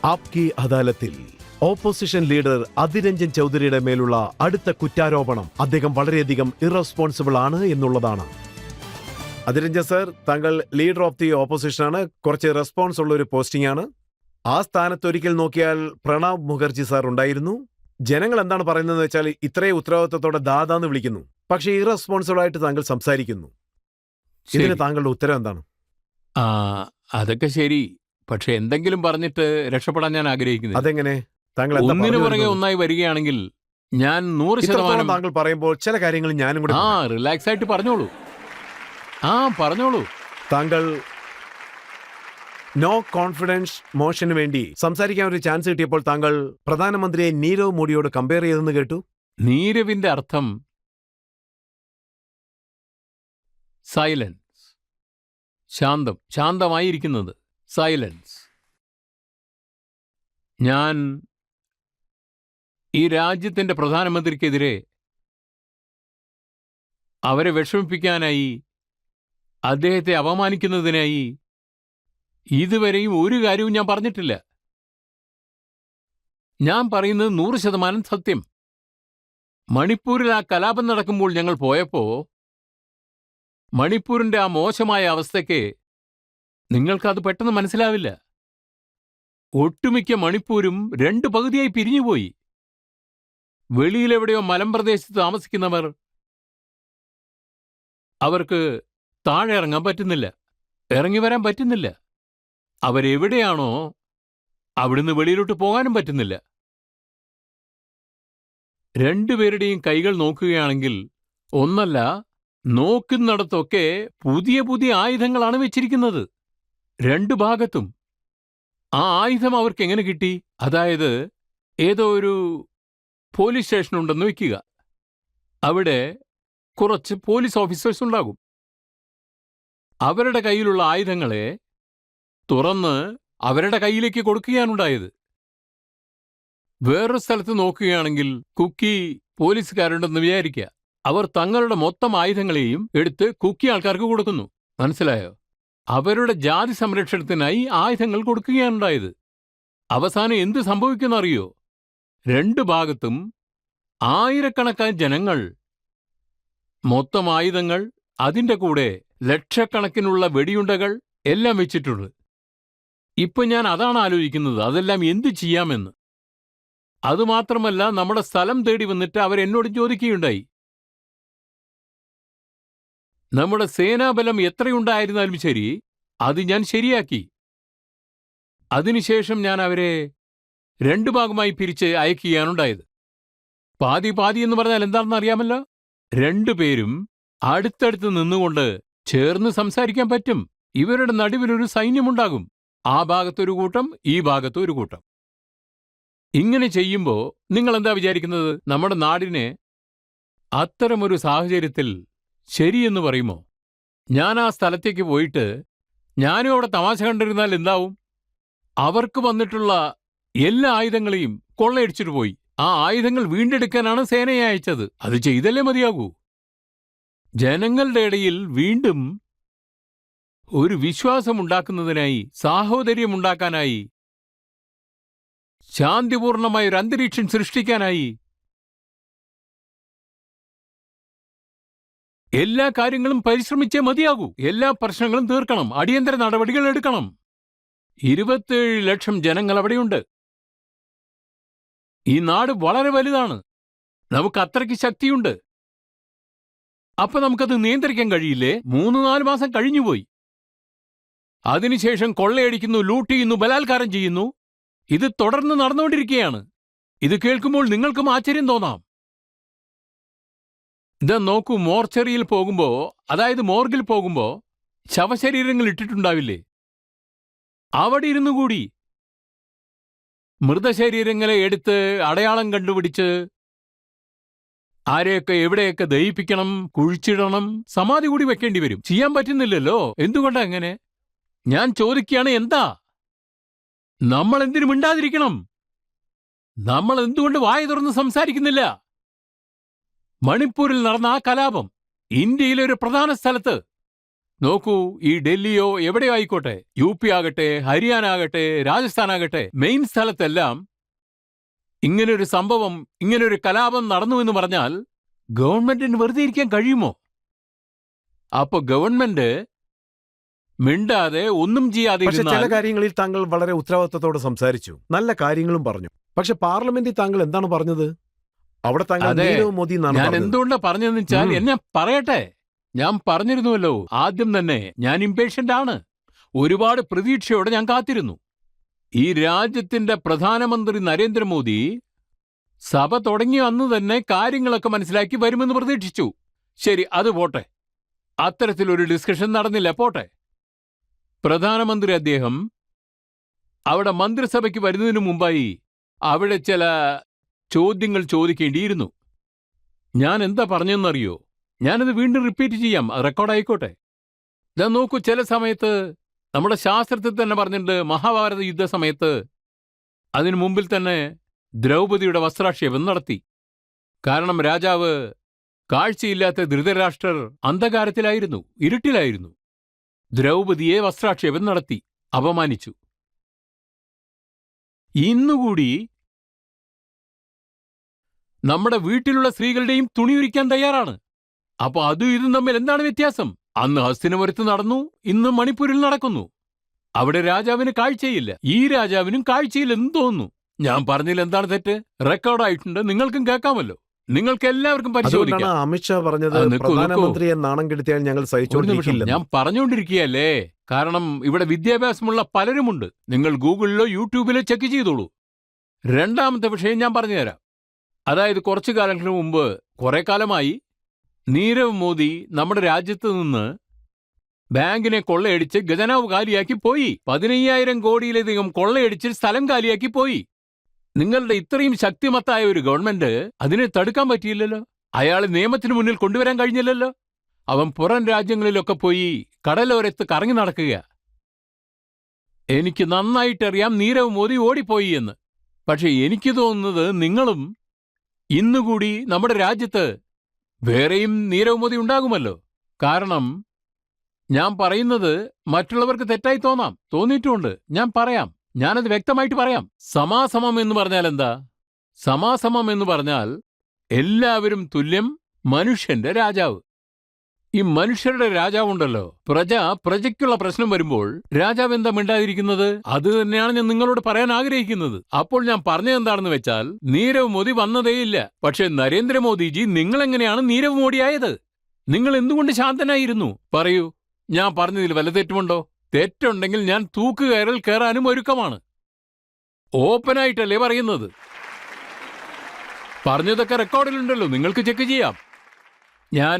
ആപ്കി അദാലത്തിൽ opposition leader Adhir Ranjan ചൗധരിയുടെ മേലുള്ള അടുത്ത കുറ്റാരോപണം അദ്ദേഹം വളരെയധികം ഇറസ്പോൺസിബിൾ ആണ് എന്നുള്ളതാണ്. അധിർ രഞ്ജൻ സർ, താങ്കൾ ലീഡർ ഓഫ് ദി ഓപ്പോസിഷൻ ആണ്. കുറച്ച് റെസ്പോൺസ് ഉള്ള ഒരു പോസ്റ്റിംഗ് ആണ്. ആ സ്ഥാനത്ത് ഒരിക്കൽ നോക്കിയാൽ പ്രണബ് മുഖർജി സാർ ഉണ്ടായിരുന്നു. ജനങ്ങൾ എന്താണ് പറയുന്നതെന്ന് വെച്ചാൽ ഇത്രയും ഉത്തരവാദിത്തത്തോടെ ദാദാന്ന് വിളിക്കുന്നു, പക്ഷേ ഇറസ്പോൺസിബിൾ ആയിട്ട് താങ്കൾ സംസാരിക്കുന്നു. ഇതിന് താങ്കളുടെ ഉത്തരം എന്താണ്? അതൊക്കെ ശരി, പക്ഷെ എന്തെങ്കിലും പറഞ്ഞിട്ട് രക്ഷപ്പെടാൻ ഞാൻ ആഗ്രഹിക്കുന്നു. അതെങ്ങനെ? താങ്കൾ ഒന്നിനു പുറകെ ഒന്നായി വരികയാണെങ്കിൽ ഞാൻ 100% താങ്കൾ പറയുമ്പോൾ ചില കാര്യങ്ങൾ ഞാനും കൂടെ റിലാക്സ് ആയിട്ട് പറഞ്ഞോളൂ. പറഞ്ഞോളൂ. താങ്കൾ നോ കോൺഫിഡൻസ് മോഷന് വേണ്ടി സംസാരിക്കാൻ ഒരു ചാൻസ് കിട്ടിയപ്പോൾ താങ്കൾ പ്രധാനമന്ത്രിയെ നീരവ് മോഡിയോട് കമ്പയർ ചെയ്തെന്ന് കേട്ടു. നീരവിന്റെ അർത്ഥം സൈലൻസ്, ശാന്തമായിരിക്കുന്നത്, സൈലൻസ്. ഞാൻ ഈ രാജ്യത്തിന്റെ പ്രധാനമന്ത്രിക്കെതിരെ അവരെ വിഷമിപ്പിക്കാനായി, അദ്ദേഹത്തെ അപമാനിക്കുന്നതിനായി ഇതുവരെയും ഒരു കാര്യവും ഞാൻ പറഞ്ഞിട്ടില്ല. ഞാൻ പറയുന്നത് 100% സത്യം. മണിപ്പൂരിൽ ആ കലാപം നടക്കുമ്പോൾ ഞങ്ങൾ പോയപ്പോ മണിപ്പൂരിന്റെ ആ മോശമായ അവസ്ഥയ്ക്ക് നിങ്ങൾക്കത് പെട്ടെന്ന് മനസ്സിലാവില്ല. ഒട്ടുമിക്ക മണിപ്പൂരും 2 പകുതിയായി പിരിഞ്ഞുപോയി. വെളിയിലെവിടെയോ മലമ്പ്രദേശത്ത് താമസിക്കുന്നവർ, അവർക്ക് താഴെ ഇറങ്ങാൻ പറ്റുന്നില്ല, ഇറങ്ങി വരാൻ പറ്റുന്നില്ല. അവരെവിടെയാണോ അവിടുന്ന് വെളിയിലോട്ട് പോകാനും പറ്റുന്നില്ല. 2 പേരുടെയും കൈകൾ നോക്കുകയാണെങ്കിൽ ഒന്നല്ല, നോക്കുന്നിടത്തൊക്കെ പുതിയ പുതിയ ആയുധങ്ങളാണ് വെച്ചിരിക്കുന്നത്, 2 ഭാഗത്തും. ആ ആയുധം അവർക്ക് എങ്ങനെ കിട്ടി? അതായത് ഏതോ ഒരു പോലീസ് സ്റ്റേഷൻ ഉണ്ടെന്ന് വയ്ക്കുക, അവിടെ കുറച്ച് പോലീസ് ഓഫീസേഴ്സ് ഉണ്ടാകും. അവരുടെ കയ്യിലുള്ള ആയുധങ്ങളെ തുറന്ന് അവരുടെ കയ്യിലേക്ക് കൊടുക്കുകയാണുണ്ടായത്. വേറൊരു സ്ഥലത്ത് നോക്കുകയാണെങ്കിൽ കുക്കി പോലീസുകാരുണ്ടെന്ന് വിചാരിക്കുക, അവർ തങ്ങളുടെ മൊത്തം ആയുധങ്ങളെയും എടുത്ത് കുക്കി ആൾക്കാർക്ക് കൊടുക്കുന്നു. മനസ്സിലായോ? അവരുടെ ജാതി സംരക്ഷണത്തിനായി ആയുധങ്ങൾ കൊടുക്കുകയാണുണ്ടായത്. അവസാനം എന്ത് സംഭവിക്കുന്നറിയോ? 2 ഭാഗത്തും ആയിരക്കണക്കായ ജനങ്ങൾ, മൊത്തം ആയുധങ്ങൾ, അതിൻ്റെ കൂടെ ലക്ഷക്കണക്കിനുള്ള വെടിയുണ്ടകൾ എല്ലാം വെച്ചിട്ടുണ്ട്. ഇപ്പൊ ഞാൻ അതാണ് ആലോചിക്കുന്നത്, അതെല്ലാം എന്തു ചെയ്യാമെന്ന്. അതുമാത്രമല്ല, നമ്മുടെ സ്ഥലം തേടി വന്നിട്ട് അവരെന്നോട് ചോദിക്കുകയുണ്ടായി, നമ്മുടെ സേനാബലം എത്രയുണ്ടായിരുന്നാലും ശരി, അത് ഞാൻ ശരിയാക്കി. അതിനുശേഷം ഞാൻ അവരെ 2 ഭാഗമായി പിരിച്ച് അയക്കുകയാണുണ്ടായത്. പാതി പാതി എന്ന് പറഞ്ഞാൽ എന്താണെന്ന് അറിയാമല്ലോ? 2 പേരും അടുത്തടുത്ത് നിന്നുകൊണ്ട് ചേർന്ന് സംസാരിക്കാൻ പറ്റും. ഇവരുടെ നടുവിലൊരു സൈന്യമുണ്ടാകും. ആ ഭാഗത്തൊരു കൂട്ടം, ഈ ഭാഗത്തൊരു കൂട്ടം. ഇങ്ങനെ ചെയ്യുമ്പോൾ നിങ്ങൾ എന്താ വിചാരിക്കുന്നത്? നമ്മുടെ നാടിനെ അത്തരമൊരു സാഹചര്യത്തിൽ ശരിയെന്ന് പറയുമോ? ഞാൻ ആ സ്ഥലത്തേക്ക് പോയിട്ട് ഞാനും അവിടെ തമാശ കണ്ടിരുന്നാൽ എന്താവും? അവർക്ക് വന്നിട്ടുള്ള എല്ലാ ആയുധങ്ങളെയും കൊള്ളയടിച്ചിട്ട് പോയി. ആ ആയുധങ്ങൾ വീണ്ടെടുക്കാനാണ് സേനയെ അയച്ചത്. അത് ചെയ്തല്ലേ മതിയാകൂ. ജനങ്ങളുടെ ഇടയിൽ വീണ്ടും ഒരു വിശ്വാസമുണ്ടാക്കുന്നതിനായി, സാഹോദര്യമുണ്ടാക്കാനായി, ശാന്തിപൂർണമായ ഒരു അന്തരീക്ഷം സൃഷ്ടിക്കാനായി എല്ലാ കാര്യങ്ങളും പരിശ്രമിച്ചേ മതിയാകൂ. എല്ലാ പ്രശ്നങ്ങളും തീർക്കണം, അടിയന്തര നടപടികൾ എടുക്കണം. 27 ലക്ഷം ജനങ്ങൾ അവിടെയുണ്ട്. ഈ നാട് വളരെ വലുതാണ്, നമുക്ക് അത്രയ്ക്ക് ശക്തിയുണ്ട്. അപ്പൊ നമുക്കത് നിയന്ത്രിക്കാൻ കഴിയില്ലേ? 3-4 മാസം കഴിഞ്ഞുപോയി. അതിനുശേഷം കൊള്ളയടിക്കുന്നു, ലൂട്ട് ചെയ്യുന്നു, ബലാത്കാരം ചെയ്യുന്നു. ഇത് തുടർന്ന് നടന്നുകൊണ്ടിരിക്കുകയാണ്. ഇത് കേൾക്കുമ്പോൾ നിങ്ങൾക്കും ആശ്ചര്യം തോന്നാം. ഇതാ നോക്കൂ, മോർച്ചറിയിൽ പോകുമ്പോ, അതായത് മോർഗിൽ പോകുമ്പോ ശവശരീരങ്ങൾ ഇട്ടിട്ടുണ്ടാവില്ലേ? അവിടെ ഇരുന്നു കൂടി മൃതശരീരങ്ങളെ എടുത്ത് അടയാളം കണ്ടുപിടിച്ച് ആരെയൊക്കെ എവിടെയൊക്കെ ദഹിപ്പിക്കണം, കുഴിച്ചിടണം, സമാധി കൂടി വെക്കേണ്ടി വരും. ചെയ്യാൻ പറ്റുന്നില്ലല്ലോ. എന്തുകൊണ്ടാ അങ്ങനെ? ഞാൻ ചോദിക്കുകയാണ്, എന്താ? നമ്മൾ എന്തിനു മിണ്ടാതിരിക്കണം? നമ്മൾ എന്തുകൊണ്ട് വായ തുറന്ന് സംസാരിക്കുന്നില്ല? മണിപ്പൂരിൽ നടന്ന ആ കലാപം ഇന്ത്യയിലെ ഒരു പ്രധാന സ്ഥലത്ത് നോക്കൂ, ഈ ഡൽഹിയോ എവിടെയോ ആയിക്കോട്ടെ, UP ആകട്ടെ, ഹരിയാന ആകട്ടെ, രാജസ്ഥാൻ ആകട്ടെ, മെയിൻ സ്ഥലത്തെല്ലാം ഇങ്ങനൊരു സംഭവം, ഇങ്ങനൊരു കലാപം നടന്നു എന്ന് പറഞ്ഞാൽ ഗവൺമെന്റിന് വെറുതെ ഇരിക്കാൻ കഴിയുമോ? അപ്പൊ ഗവൺമെന്റ് മിണ്ടാതെ ഒന്നും ചെയ്യാതെ പക്ഷെ ചില ഇരുന്നാൽ കാര്യങ്ങളിൽ താങ്കൾ വളരെ ഉത്തരവാദിത്തത്തോടെ സംസാരിച്ചു, നല്ല കാര്യങ്ങളും പറഞ്ഞു. പക്ഷെ പാർലമെന്റിൽ താങ്കൾ എന്താണ് പറഞ്ഞത്? അവിടെ താങ്കൾ അതെ, നീരവ് മോദി എന്നാണ് ഞാൻ പറഞ്ഞത്. എന്തുകൊണ്ടാ പറഞ്ഞതെന്ന് വെച്ചാൽ, എന്നെ പറയട്ടെ. ഞാൻ പറഞ്ഞിരുന്നുവല്ലോ ആദ്യം തന്നെ, ഞാൻ ഇംപേഷ്യന്റ് ആണ്. ഒരുപാട് പ്രതീക്ഷയോടെ ഞാൻ കാത്തിരുന്നു. ഈ രാജ്യത്തിന്റെ പ്രധാനമന്ത്രി നരേന്ദ്രമോദി സഭ തുടങ്ങിയ അന്ന് തന്നെ കാര്യങ്ങളൊക്കെ മനസ്സിലാക്കി വരുമെന്ന് പ്രതീക്ഷിച്ചു. ശരി, അത് പോട്ടെ. അത്തരത്തിലൊരു ഡിസ്കഷൻ നടന്നില്ല, പോട്ടെ. പ്രധാനമന്ത്രി അദ്ദേഹം അവിടെ മന്ത്രിസഭയ്ക്ക് വരുന്നതിന് മുമ്പായി അവിടെ ചില ചോദ്യങ്ങൾ ചോദിക്കേണ്ടിയിരുന്നു. ഞാൻ എന്താ പറഞ്ഞെന്നറിയോ? ഞാനത് വീണ്ടും റിപ്പീറ്റ് ചെയ്യാം, റെക്കോർഡായിക്കോട്ടെ. ഇതാ നോക്കൂ, ചില സമയത്ത് നമ്മുടെ ശാസ്ത്രത്തിൽ തന്നെ പറഞ്ഞിട്ടുണ്ട്, മഹാഭാരത യുദ്ധ സമയത്ത് അതിനു മുമ്പിൽ തന്നെ ദ്രൗപദിയുടെ വസ്ത്രാക്ഷേപം നടത്തി. കാരണം രാജാവ് കാഴ്ചയില്ലാത്ത ധൃതരാഷ്ട്രർ അന്ധകാരത്തിലായിരുന്നു, ഇരുട്ടിലായിരുന്നു. ദ്രൗപദിയെ വസ്ത്രാക്ഷേപം നടത്തി, അപമാനിച്ചു. ഇന്നുകൂടി നമ്മുടെ വീട്ടിലുള്ള സ്ത്രീകളുടെയും തുണിയുരിക്കാൻ തയ്യാറാണ്. അപ്പൊ അതും ഇതും തമ്മിൽ എന്താണ് വ്യത്യാസം? അന്ന് ഹസ്തിനപുരത്ത് നടന്നു, ഇന്ന് മണിപ്പൂരിൽ നടക്കുന്നു. അവിടെ രാജാവിന് കാഴ്ചയില്ല, ഈ രാജാവിനും കാഴ്ചയില്ലെന്ന് തോന്നുന്നു. ഞാൻ പറഞ്ഞതിൽ എന്താണ് തെറ്റ്? റെക്കോർഡായിട്ടുണ്ട്, നിങ്ങൾക്കും കേൾക്കാമല്ലോ. നിങ്ങൾക്ക് എല്ലാവർക്കും പരിശോധിക്കാം. അതുകൊണ്ടാണ് അമിത്ഷാ പറഞ്ഞത്, ആ, നിൽക്കൂ, പ്രധാനമന്ത്രിയെ നാണം കെടുത്തിയാൽ ഞങ്ങൾ ഒരു നിമിഷം, സഹിച്ചുകൊണ്ടിരിക്കില്ല. ഞാൻ പറഞ്ഞുകൊണ്ടിരിക്കുകയല്ലേ. കാരണം ഇവിടെ വിദ്യാഭ്യാസമുള്ള പലരുമുണ്ട്. നിങ്ങൾ ഗൂഗിളിലോ യൂട്യൂബിലോ ചെക്ക് ചെയ്തോളൂ. രണ്ടാമത്തെ വിഷയം ഞാൻ പറഞ്ഞുതരാം. അതായത് കുറച്ചു കാലങ്ങൾക്ക് മുമ്പ്, കുറെ കാലമായി നീരവ് മോദി നമ്മുടെ രാജ്യത്ത് നിന്ന് ബാങ്കിനെ കൊള്ളയടിച്ച് ഖജനാവ് കാലിയാക്കി പോയി. 15,000 കോടിയിലധികം കൊള്ളയടിച്ച് സ്ഥലം കാലിയാക്കി പോയി. നിങ്ങളുടെ ഇത്രയും ശക്തിമത്തായ ഒരു ഗവൺമെന്റ് അതിനെ തടുക്കാൻ പറ്റിയില്ലല്ലോ. അയാളെ നിയമത്തിന് മുന്നിൽ കൊണ്ടുവരാൻ കഴിഞ്ഞില്ലല്ലോ. അവൻ പുറം രാജ്യങ്ങളിലൊക്കെ പോയി കടലോരത്ത് കറങ്ങി നടക്കുക. എനിക്ക് നന്നായിട്ടറിയാം നീരവ് മോദി ഓടിപ്പോയി എന്ന്. പക്ഷെ എനിക്ക് തോന്നുന്നത് നിങ്ങളും ഇന്നുകൂടി നമ്മുടെ രാജ്യത്ത് വേറെയും നീരവ് മോദി ഉണ്ടാകുമല്ലോ. കാരണം ഞാൻ പറയുന്നത് മറ്റുള്ളവർക്ക് തെറ്റായി തോന്നാം, തോന്നിയിട്ടുമുണ്ട്. ഞാൻ പറയാം, ഞാനത് വ്യക്തമായിട്ട് പറയാം. സമാസമം എന്ന് പറഞ്ഞാൽ എന്താ? സമാസമം എന്ന് പറഞ്ഞാൽ എല്ലാവരും തുല്യം, മനുഷ്യന്റെ രാജാവ്. ഈ മനുഷ്യരുടെ രാജാവുണ്ടല്ലോ, പ്രജയ്ക്കുള്ള പ്രശ്നം വരുമ്പോൾ രാജാവ് എന്താ മിണ്ടാതിരിക്കുന്നത്? അത് തന്നെയാണ് ഞാൻ നിങ്ങളോട് പറയാൻ ആഗ്രഹിക്കുന്നത്. അപ്പോൾ ഞാൻ പറഞ്ഞതെന്താണെന്ന് വെച്ചാൽ, നീരവ് മോദി വന്നതേയില്ല. പക്ഷെ നരേന്ദ്രമോദിജി, നിങ്ങളെങ്ങനെയാണ് നീരവ് മോഡിയായത്? നിങ്ങൾ എന്തുകൊണ്ട് ശാന്തനായിരുന്നു? പറയൂ, ഞാൻ പറഞ്ഞതിൽ വല്ല തെറ്റുമുണ്ടോ? തെറ്റുണ്ടെങ്കിൽ ഞാൻ തൂക്കുകയറിൽ കയറാനും ഒരുക്കമാണ്. ഓപ്പണായിട്ടല്ലേ പറയുന്നത്. പറഞ്ഞതൊക്കെ റെക്കോർഡിലുണ്ടല്ലോ, നിങ്ങൾക്ക് ചെക്ക് ചെയ്യാം. ഞാൻ